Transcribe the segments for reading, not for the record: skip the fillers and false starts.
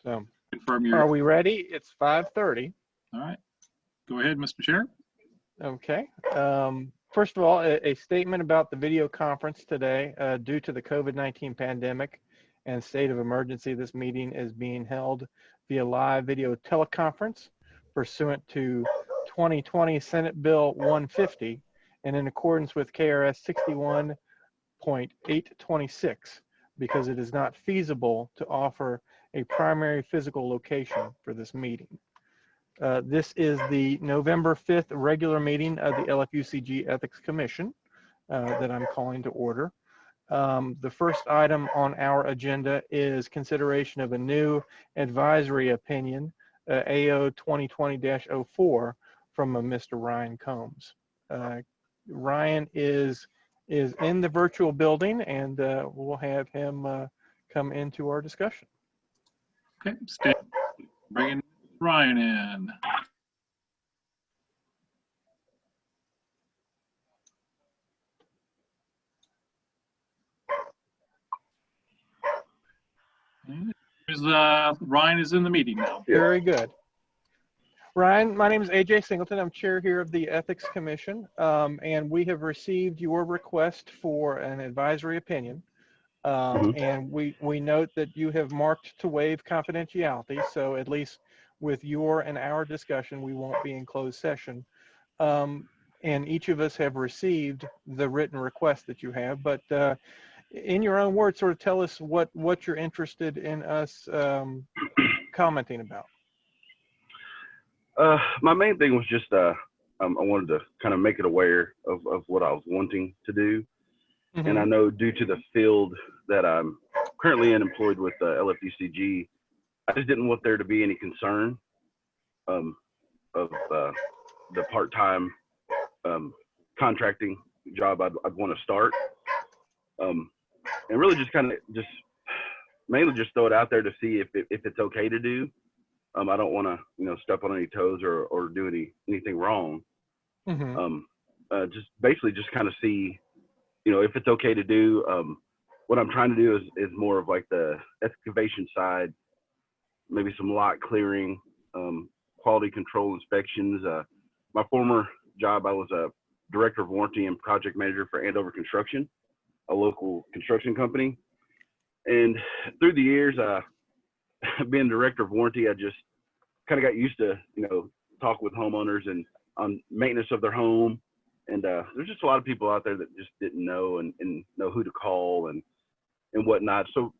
So, Confirm your. are we ready? It's 5:30. All right. Go ahead, Mr. Chair. Okay. First of all, a statement about the video conference today. Due to the COVID-19 pandemic and state of emergency, this meeting is being held via live video teleconference pursuant to 2020 Senate Bill 150 and in accordance with KRS 61.826, because it is not feasible to offer a primary physical location for this meeting. This is the November 5th regular meeting of the LFUCG Ethics Commission that I'm calling to order. The first item on our agenda is consideration of a new advisory opinion, AO 2020-04, from Mr. Ryan Combs. Ryan is in the virtual building, and we'll have him come into our discussion. Okay, bringing Ryan in. Ryan is in the meeting now. Very good. Ryan, my name is AJ Singleton. I'm chair here of the Ethics Commission, and we have received your request for an advisory opinion. And we note that you have marked to waive confidentiality, so at least with your and our discussion, we won't be in closed session. And each of us have received the written request that you have, but in your own words, sort of tell us what you're interested in us commenting about. My main thing was just I wanted to kind of make it aware of what I was wanting to do. Mm-hmm. And I know due to the field that I'm currently employed with LFUCG, I just didn't want there to be any concern of the part-time contracting job I'd want to start. And really just kind of mainly just throw it out there to see if it's okay to do. I don't want to, step on any toes or do anything wrong. Mm-hmm. Just basically just kind of see, if it's okay to do. What I'm trying to do is more of like the excavation side, maybe some lot clearing, quality control inspections. My former job, I was a director of warranty and project manager for Andover Construction, a local construction company. And through the years, being director of warranty, I just kind of got used to, talk with homeowners and on maintenance of their home. And there's just a lot of people out there that just didn't know and know who to call and whatnot. So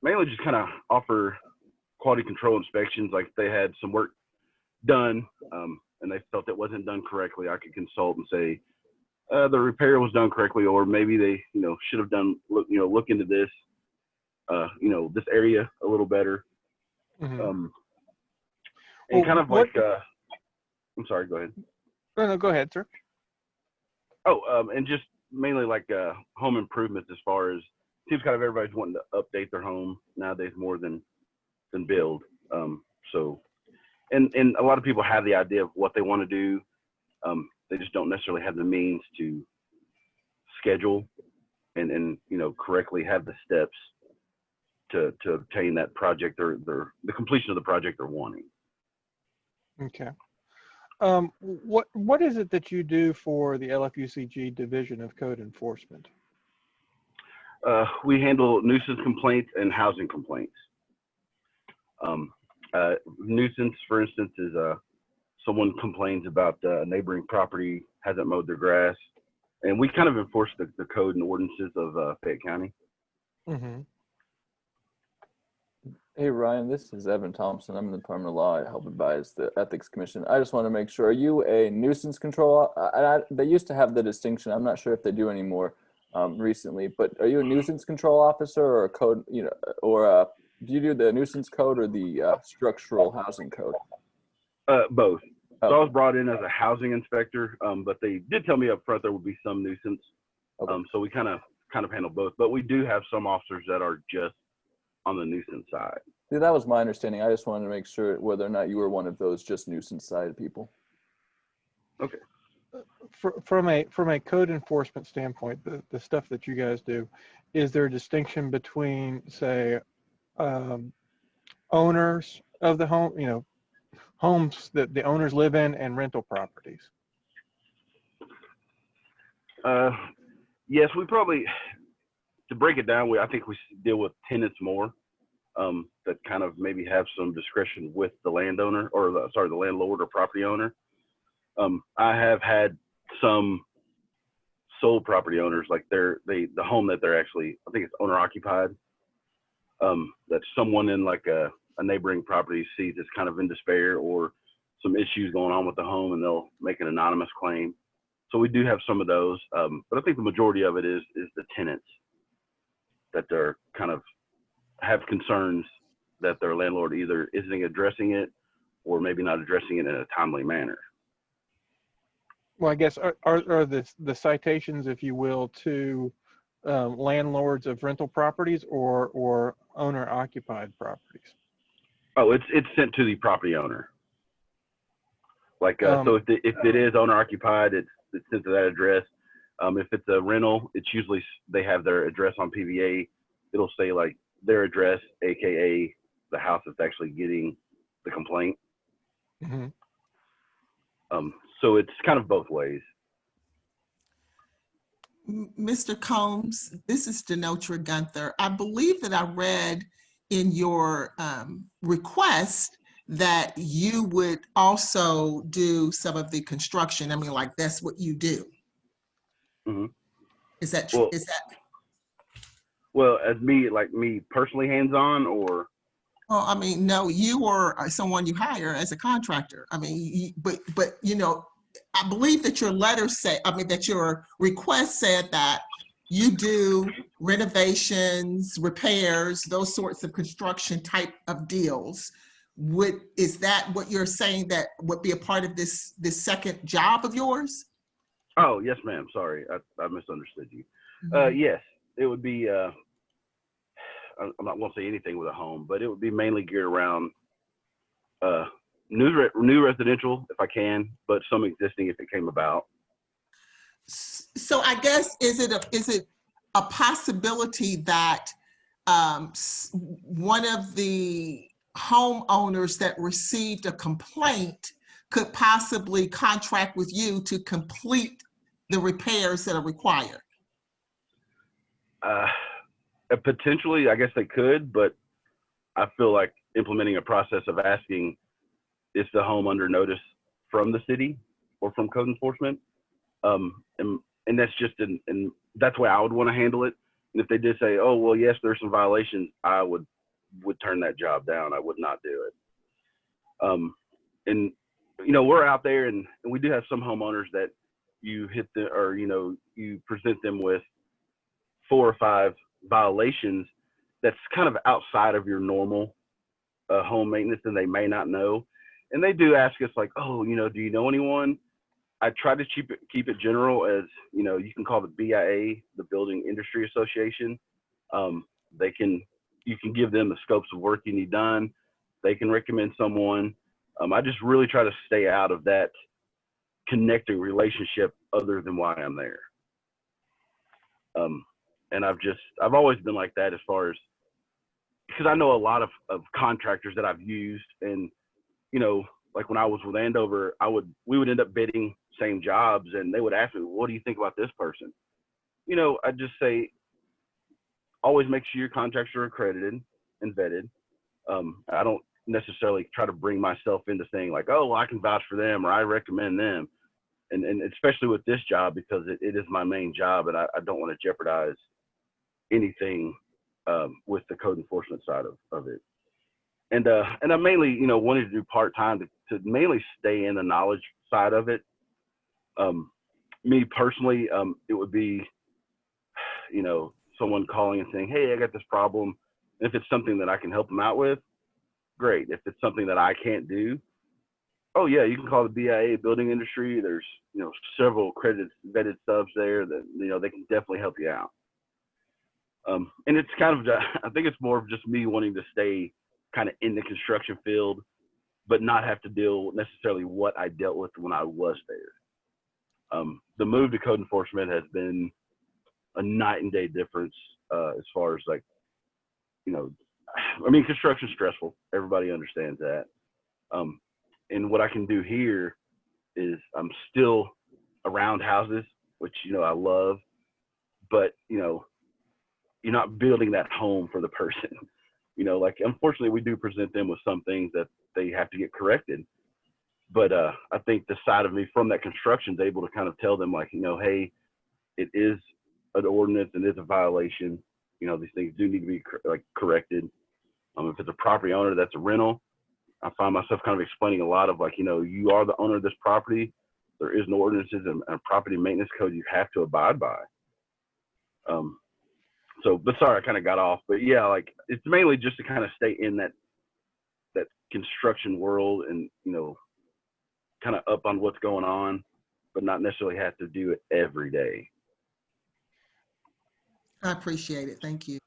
mainly just kind of offer quality control inspections. Like if they had some work done and they felt it wasn't done correctly, I could consult and say the repair was done correctly, or maybe they, should have look into this, this area a little better. Mm-hmm. And kind of like, I'm sorry, go ahead. No, go ahead, sir. Oh, and just mainly like home improvements, as far as seems kind of everybody's wanting to update their home nowadays more than build. So, and a lot of people have the idea of what they want to do. They just don't necessarily have the means to schedule and correctly have the steps to obtain that project or the completion of the project they're wanting. Okay. What is it that you do for the LFUCG Division of Code Enforcement? We handle nuisance complaints and housing complaints. Nuisance, for instance, is someone complains about a neighboring property hasn't mowed their grass, and we kind of enforce the code and ordinances of Fayette County. Mm-hmm. Hey Ryan, this is Evan Thompson. I'm in the Department of Law. I help advise the Ethics Commission. I just want to make sure, are you a nuisance control? They used to have the distinction. I'm not sure if they do anymore recently, but are you a nuisance control officer or a code, or do you do the nuisance code or the structural housing code? Both. Oh. So I was brought in as a housing inspector, but they did tell me up front there would be some nuisance. Okay. So we kind of handle both, but we do have some officers that are just on the nuisance side. Yeah, that was my understanding. I just wanted to make sure whether or not you were one of those just nuisance side people. Okay. From a code enforcement standpoint, the stuff that you guys do, is there a distinction between, say, owners of the home, homes that the owners live in, and rental properties? Yes, we probably, to break it down, I think we deal with tenants more, that kind of maybe have some discretion with the landowner, or the landlord or property owner. I have had some sole property owners, like the home that they're actually, I think it's owner occupied, that someone in like a neighboring property sees it's kind of in despair or some issues going on with the home, and they'll make an anonymous claim. So we do have some of those, but I think the majority of it is the tenants that they're kind of have concerns that their landlord either isn't addressing it or maybe not addressing it in a timely manner. Well, I guess are the citations, if you will, to landlords of rental properties or owner occupied properties? Oh, it's sent to the property owner. Like, so if it is owner occupied, it's sent to that address. If it's a rental, it's usually, they have their address on PVA. It'll say like their address, AKA the house that's actually getting the complaint. Mm-hmm. So it's kind of both ways. Mr. Combs, this is Denotra Gunther. I believe that I read in your request that you would also do some of the construction. I mean, like that's what you do. Mm-hmm. Is that Well, is that? Well, as me personally, hands-on, or? Oh, I mean, no, you or someone you hire as a contractor. I mean, but I believe that your letter said, I mean, that your request said that you do renovations, repairs, those sorts of construction type of deals. Is that what you're saying that would be a part of this second job of yours? Oh, yes, ma'am. Sorry, I misunderstood you. Mm-hmm. Yes, it would be, I'm not going to say anything with a home, but it would be mainly geared around new residential if I can, but some existing if it came about. So I guess, is it a possibility that one of the homeowners that received a complaint could possibly contract with you to complete the repairs that are required? Potentially, I guess they could, but I feel like implementing a process of asking, is the home under notice from the city or from code enforcement? And that's just, and that's the way I would want to handle it. And if they did say, oh, well, yes, there's some violations, I would turn that job down. I would not do it. And, we're out there and we do have some homeowners that you hit you present them with 4 or 5 violations that's kind of outside of your normal home maintenance, and they may not know. And they do ask us like, oh, do you know anyone? I try to keep it general, as you can call the BIA, the Building Industry Association. You can give them the scopes of work you need done. They can recommend someone. I just really try to stay out of that connecting relationship other than why I'm there. And I've always been like that, as far as, because I know a lot of contractors that I've used, and like when I was with Andover, we would end up bidding same jobs, and they would ask me, what do you think about this person? I just say, always make sure your contractors are accredited and vetted. I don't necessarily try to bring myself into saying like, oh, well, I can vouch for them or I recommend them. And especially with this job, because it is my main job, and I don't want to jeopardize anything with the code enforcement side of it. And I mainly, wanted to do part-time to mainly stay in the knowledge side of it. Me personally, it would be, someone calling and saying, hey, I got this problem. And if it's something that I can help them out with, great. If it's something that I can't do, oh yeah, you can call the BIA, Building Industry. There's, several accredited vetted subs there that, they can definitely help you out. And it's kind of, I think it's more of just me wanting to stay kind of in the construction field, but not have to deal necessarily what I dealt with when I was there. The move to code enforcement has been a night and day difference, as far as like, I mean, construction's stressful. Everybody understands that. And what I can do here is I'm still around houses, which, you know, I love, but, you know, you're not building that home for the person. You know, like, unfortunately, we do present them with some things that they have to get corrected. But I think the side of me from that construction is able to kind of tell them, like, you know, hey, it is an ordinance and it's a violation. You know, these things do need to be corrected. If it's a property owner that's a rental, I find myself kind of explaining a lot of, like, you know, you are the owner of this property. There is no ordinances and a property maintenance code you have to abide by. So, but sorry, I kind of got off. But yeah, like, it's mainly just to kind of stay in that construction world and, you know, kind of up on what's going on, but not necessarily have to do it every day. I appreciate it. Thank you.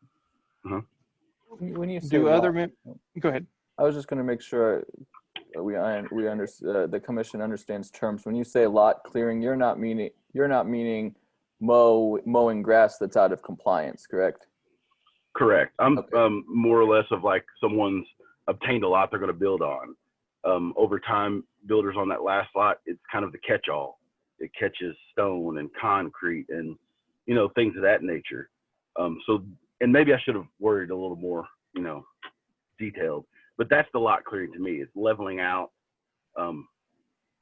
When you say Do other, lot- go ahead. I was just going to make sure the commission understands terms. When you say lot clearing, you're not meaning mowing grass that's out of compliance, correct? Correct. I'm Okay. More or less of like someone's obtained a lot they're going to build on. Over time, builders on that last lot, it's kind of the catch-all. It catches stone and concrete and, you know, things of that nature. So, and maybe I should have worried a little more, you know, detailed, but that's the lot clearing to me. It's leveling out.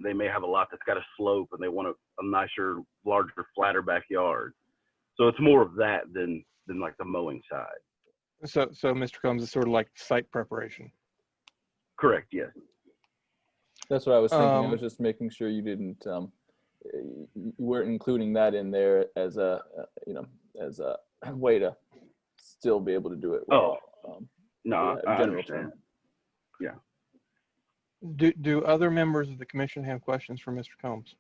They may have a lot that's got a slope and they want a nicer, larger, flatter backyard. So it's more of that than like the mowing side. So Mr. Combs is sort of like site preparation. Correct. Yes. That's what I was thinking. I Um, was just making sure you didn't, you weren't including that in there as a, you know, as a way to still be able to do it well. No, Yeah, I general understand. term. Yeah. Do other members of the commission have questions for Mr. Combs?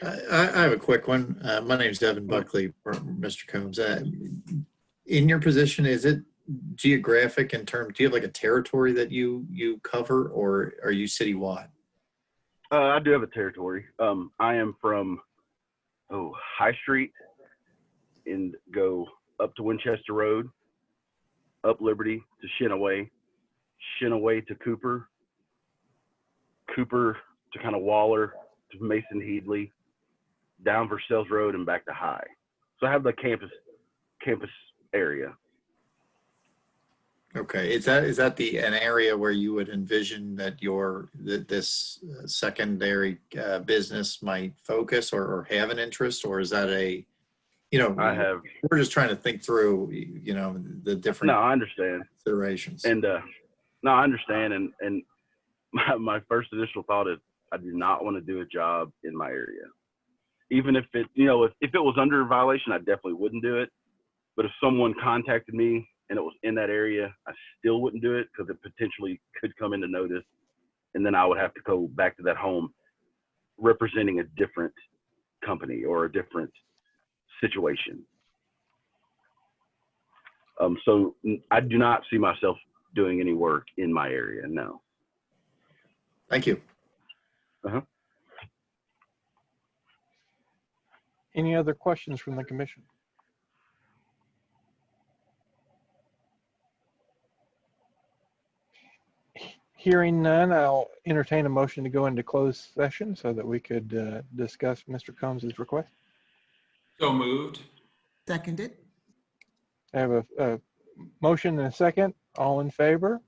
I have a quick one. My name is Devin Buckley, for Mr. Combs. In your position, is it geographic in terms, do you have like a territory that you cover, or are you citywide? I do have a territory. I am from High Street and go up to Winchester Road, up Liberty to Shinaway to Cooper to kind of Waller to Mason Headley, down Versailles Road and back to High. So I have the campus area. Okay, is that an area where you would envision that this secondary business might focus or have an interest, or is that we're just trying to think through, you know, the different. No, I understand. Considerations. And no, I understand. And my first initial thought is I do not want to do a job in my area. Even if it, you know, if it was under violation, I definitely wouldn't do it. But if someone contacted me and it was in that area, I still wouldn't do it because it potentially could come into notice. And then I would have to go back to that home representing a different company or a different situation. So I do not see myself doing any work in my area, no. Thank you. Any other questions from the commission? Hearing none, I'll entertain a motion to go into closed session so that we could discuss Mr. Combs' request. So moved. Seconded. I have a motion and a second. All in favor?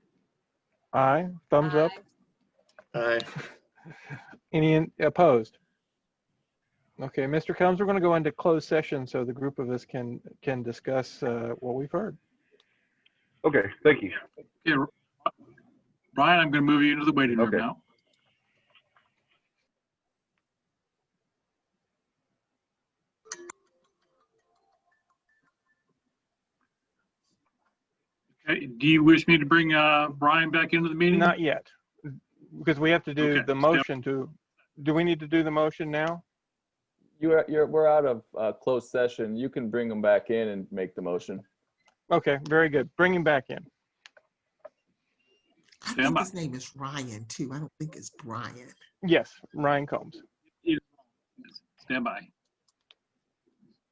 Aye. Thumbs up. Any opposed? Okay, Mr. Combs, we're going to go into closed session so the group of us can discuss what we've heard. Okay, thank you. Okay, Brian, I'm going to move you into the waiting room Okay. now. Okay, do you wish me to bring Brian back into the meeting? Not yet, because we have to do Okay. the motion to, do we need to do the motion now? We're out of closed session. You can bring them back in and make the motion. Okay, very good. Bring him back in. I Stand think by. his name is Ryan too. I don't think it's Brian. Yes, Ryan Combs. Stand by.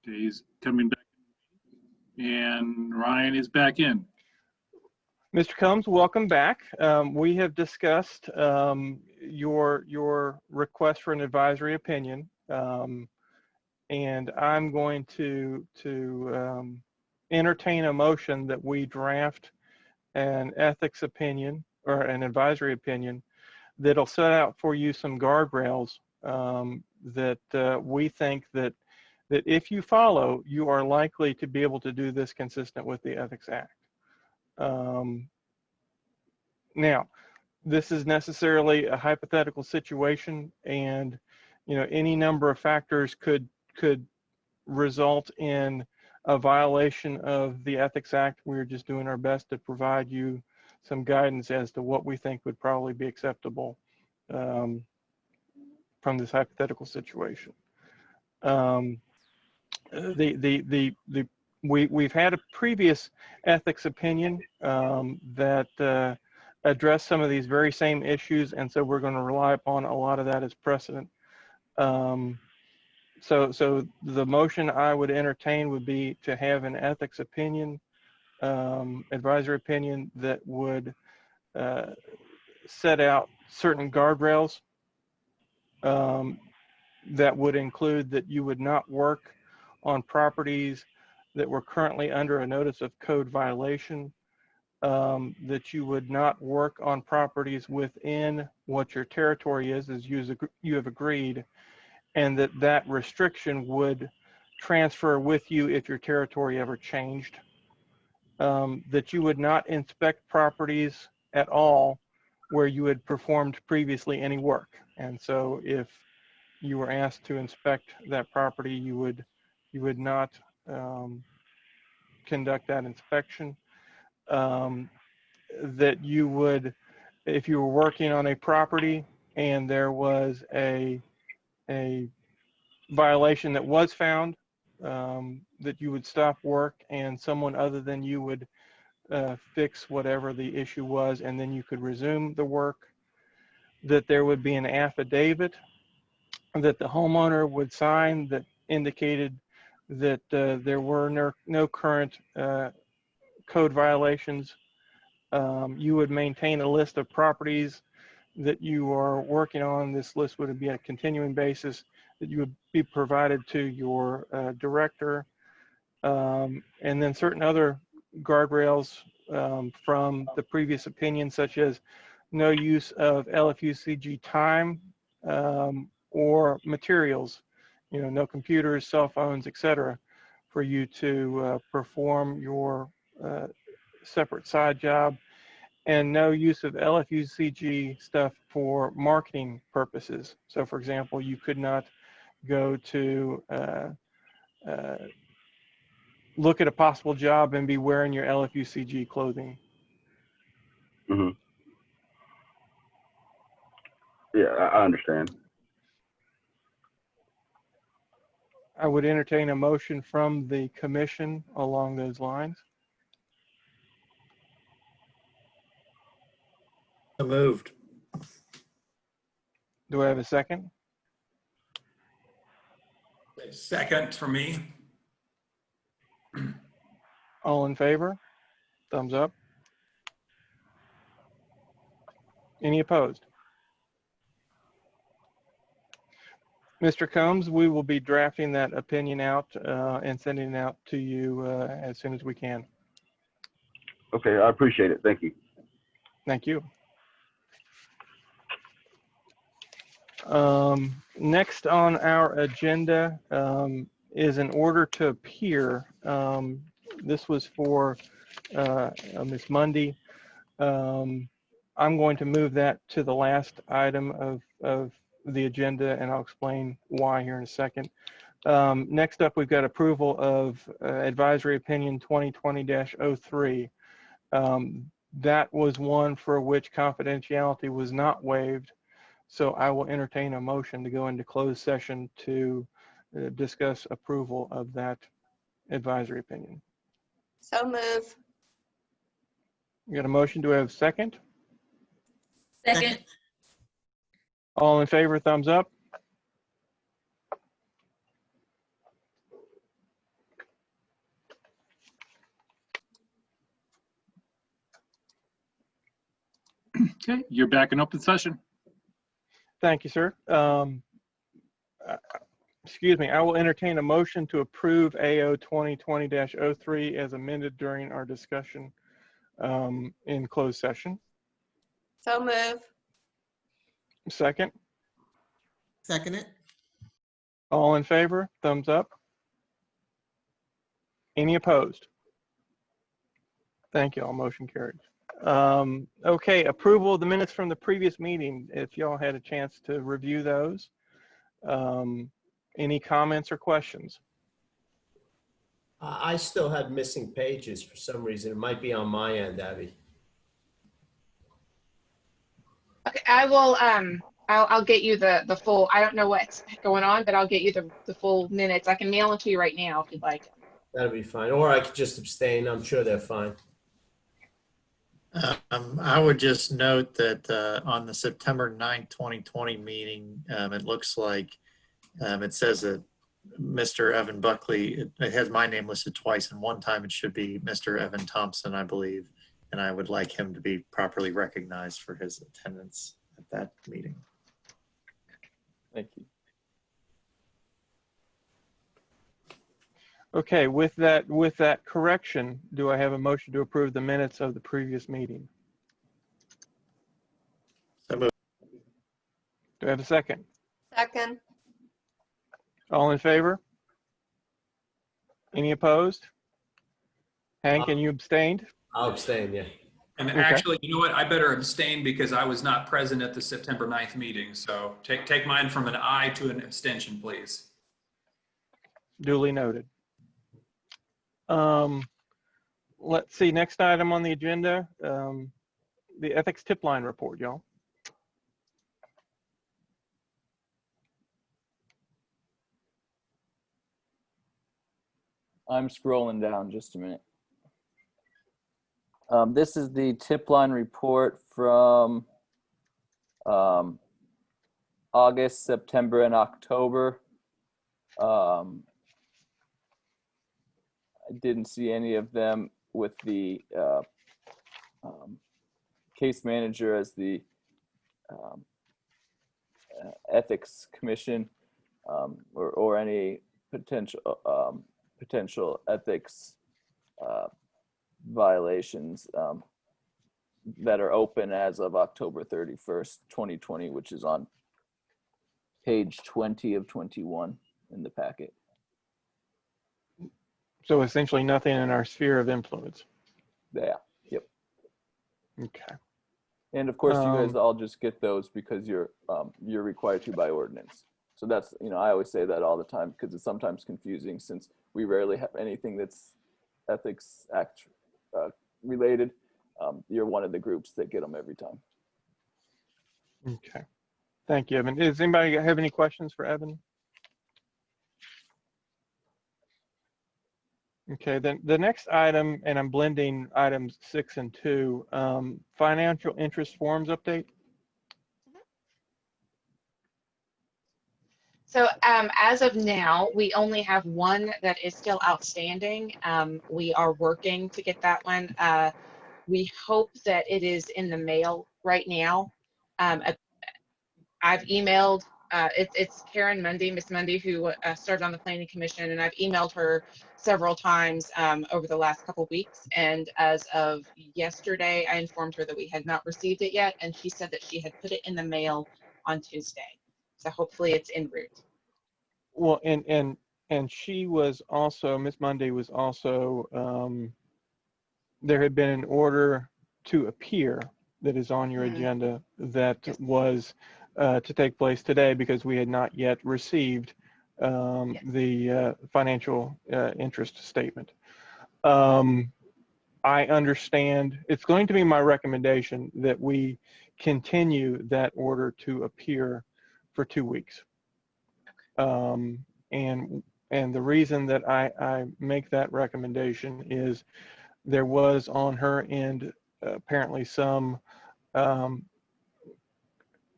He's coming back. And Ryan is back in. Mr. Combs, welcome back. We have discussed your request for an advisory opinion, and I'm going to entertain a motion that we draft an ethics opinion or an advisory opinion that'll set out for you some guardrails that we think that if you follow, you are likely to be able to do this consistent with the Ethics Act. Now, this is necessarily a hypothetical situation, and any number of factors could result in a violation of the Ethics Act. We're just doing our best to provide you some guidance as to what we think would probably be acceptable from this hypothetical situation. We've had a previous ethics opinion that addressed some of these very same issues, and so we're going to rely upon a lot of that as precedent. So the motion I would entertain would be to have an ethics opinion, advisory opinion that would set out certain guardrails that would include that you would not work on properties that were currently under a notice of code violation, that you would not work on properties within what your territory is, as you have agreed, and that restriction would transfer with you if your territory ever changed, that you would not inspect properties at all where you had performed previously any work. And so if you were asked to inspect that property, you would not conduct that inspection. That you would, if you were working on a property and there was a violation that was found, that you would stop work and someone other than you would fix whatever the issue was, and then you could resume the work. That there would be an affidavit that the homeowner would sign that indicated that there were no current code violations. You would maintain a list of properties that you are working on. This list would be a continuing basis that you would be provided to your director, and then certain other guardrails from the previous opinion, such as no use of LFUCG time or materials, no computers, cell phones, etc., for you to perform your separate side job, and no use of LFUCG stuff for marketing purposes. So for example, you could not go to look at a possible job and be wearing your LFUCG clothing. Mm-hmm. Yeah, I understand. I would entertain a motion from the commission along those lines. So moved. Do I have a second? Second for me. All in favor? Thumbs up. Any opposed? Mr. Combs, we will be drafting that opinion out and sending it out to you as soon as we can. Okay, I appreciate it. Thank you. Thank you. Next on our agenda is an order to appear. This was for Ms. Mundy. I'm going to move that to the last item of the agenda, and I'll explain why here in a second. Next up, we've got approval of advisory opinion 2020-03. That was one for which confidentiality was not waived. So I will entertain a motion to go into closed session to discuss approval of that advisory opinion. So move. We got a motion. Do I have a second? Second. All in favor, thumbs up. Okay, you're back in open session. Thank you, sir. Excuse me, I will entertain a motion to approve AO 2020-03 as amended during our discussion in closed session. So move. Second, Second it. all in favor, thumbs up. Any opposed? Thank you, all motion carried. Okay, approval of the minutes from the previous meeting. If y'all had a chance to review those. Any comments or questions? I still had missing pages for some reason. It might be on my end, Abby. Okay, I will, I'll get you the full, I don't know what's going on, but I'll get you the full minutes. I can mail it to you right now if you'd like. That'll be fine. Or I could just abstain. I'm sure they're fine. I would just note that on the September 9th, 2020 meeting, it looks like it says that Mr. Evan Buckley, it has my name listed twice, and one time it should be Mr. Evan Thompson, I believe. And I would like him to be properly recognized for his attendance at that meeting. Thank you. Okay, with that correction, do I have a motion to approve the minutes of the previous meeting? So moved. Do I have a second? Second. All in favor? Any opposed? Hank, and you abstained? I'll abstain, yeah. And Okay. actually, you know what? I better abstain because I was not present at the September 9th meeting. So take mine from an aye to an abstention, please. Duly noted. Let's see, next item on the agenda, the ethics tip line report, y'all. I'm scrolling down just a minute. This is the tip line report from August, September, and October. I didn't see any of them with the case manager as the ethics commission or any potential ethics violations that are open as of October 31st, 2020, which is on page 20 of 21 in the packet. So essentially nothing in our sphere of influence. Yeah, yep. Okay. And of course, you guys all just get those because you're required to by ordinance. So that's, I always say that all the time because it's sometimes confusing since we rarely have anything that's ethics act related. You're one of the groups that get them every time. Okay. Thank you, Evan. Does anybody have any questions for Evan? Okay, then the next item, and I'm blending items 6 and 2, financial interest forms update. So as of now, we only have one that is still outstanding. We are working to get that one. We hope that it is in the mail right now. I've emailed, it's Karen Mundy, Miss Mundy, who started on the Planning Commission, and I've emailed her several times over the last couple weeks. And as of yesterday, I informed her that we had not received it yet, and she said that she had put it in the mail on Tuesday. So hopefully it's en route. Well, and she was also, Miss Mundy was also, there had been an order to appear that is on your agenda that was to take place today because we had not yet received the financial interest statement. I understand it's going to be my recommendation that we continue that order to appear for 2 weeks. And the reason that I make that recommendation is there was on her end apparently some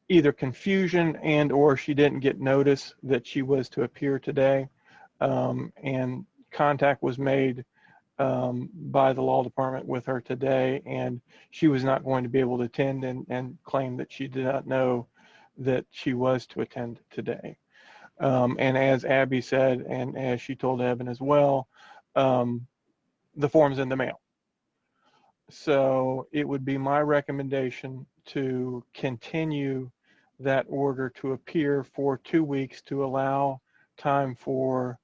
either confusion and or she didn't get notice that she was to appear today, and contact was made by the law department with her today, and she was not going to be able to attend and claimed that she did not know that she was to attend today. And as Abby said, and as she told Evan as well, the form's in the mail. So it would be my recommendation to continue that order to appear for 2 weeks to allow time for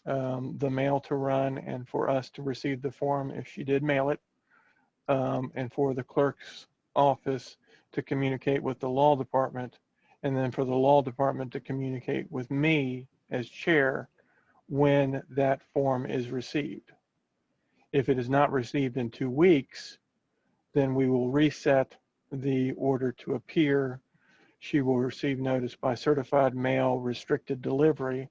the mail to run and for us to receive the form if she did mail it, and for the clerk's office to communicate with the law department, and then for the law department to communicate with me as chair when that form is received. If it is not received in 2 weeks, then we will reset the order to appear. She will receive notice by certified mail restricted delivery,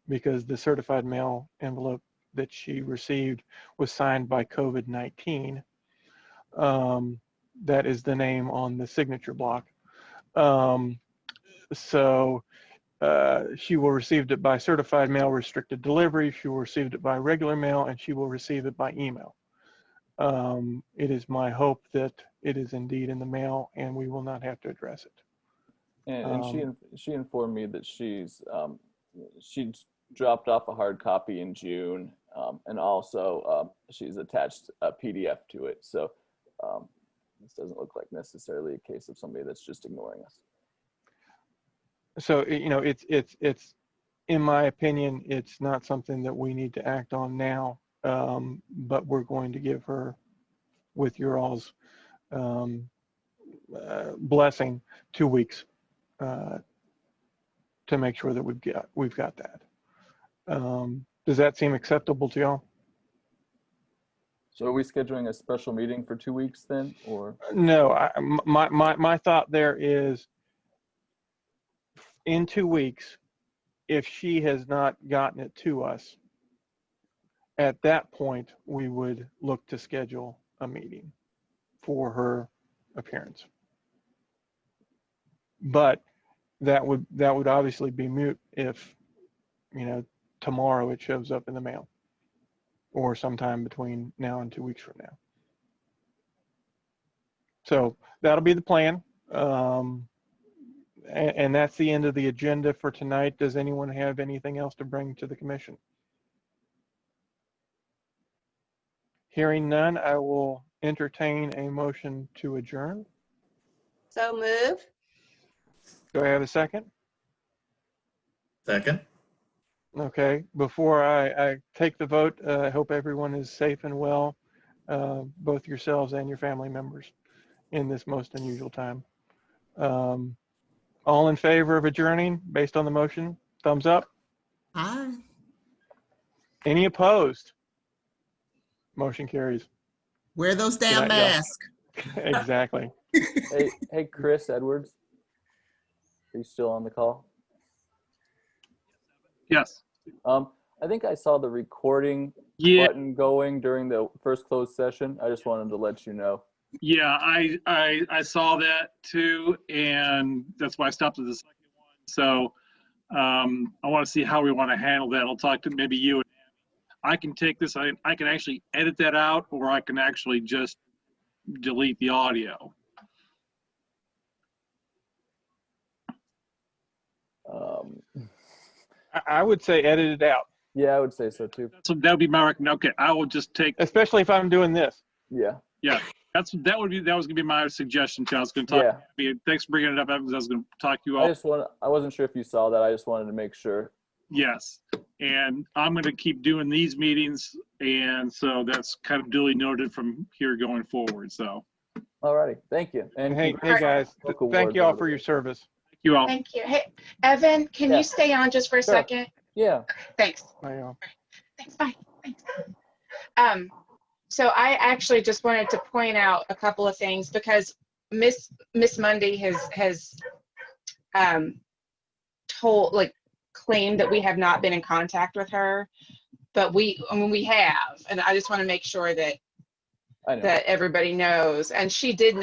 because the certified mail envelope that she received was signed by COVID-19. That is the name on the signature block. So she will receive it by certified mail restricted delivery, she will receive it by regular mail, and she will receive it by email. It is my hope that it is indeed in the mail and we will not have to address it. And she informed me that she's dropped off a hard copy in June, and also she's attached a PDF to it. So this doesn't look like necessarily a case of somebody that's just ignoring us. So, you know, it's in my opinion, it's not something that we need to act on now, but we're going to give her, with your all's blessing, 2 weeks to make sure that we've got that. Does that seem acceptable to y'all? So are we scheduling a special meeting for 2 weeks then, or? No, my thought there is, in 2 weeks, if she has not gotten it to us, at that point, we would look to schedule a meeting for her appearance. But that would obviously be moot if, you know, tomorrow it shows up in the mail, or sometime between now and 2 weeks from now. So that'll be the plan. And that's the end of the agenda for tonight. Does anyone have anything else to bring to the commission? Hearing none, I will entertain a motion to adjourn. So move. Do I have a second? Second. Okay, before I take the vote, I hope everyone is safe and well, both yourselves and your family members in this most unusual time. All in favor of adjourning based on the motion, thumbs up. Aye. Any opposed? Motion carries. Wear those Good damn night, y'all. masks. Exactly. Hey, Chris Edwards, are you still on the call? Yes. I think I saw the recording Yeah. button going during the first closed session. I just wanted to let you know. Yeah, I saw that too, and that's why I stopped at the second one. So I want to see how we want to handle that. I'll talk to maybe you. And I can take this. I can actually edit that out, or I can actually just delete the audio. I would say edit it out. Yeah, I would say so too. So that would be my recommendation. Okay, I will just take. Especially if I'm doing this. Yeah. Yeah, that was gonna be my suggestion too. I was gonna talk. Yeah. Thanks for bringing it up, Evans. I was gonna talk to you all. I wasn't sure if you saw that. I just wanted to make sure. Yes, and I'm gonna keep doing these meetings, and so that's kind of duly noted from here going forward. So. Alrighty, thank you. And hey guys, thank you all for your service. Thank you all. Thank you. Hey, Evan, can you stay on just for a second? Yeah. Okay, thanks. Bye, y'all. Thanks. Bye. Thanks. So I actually just wanted to point out a couple of things, because Miss Mundy has claimed that we have not been in contact with her, but we have, and I just want to make sure that everybody knows. And she did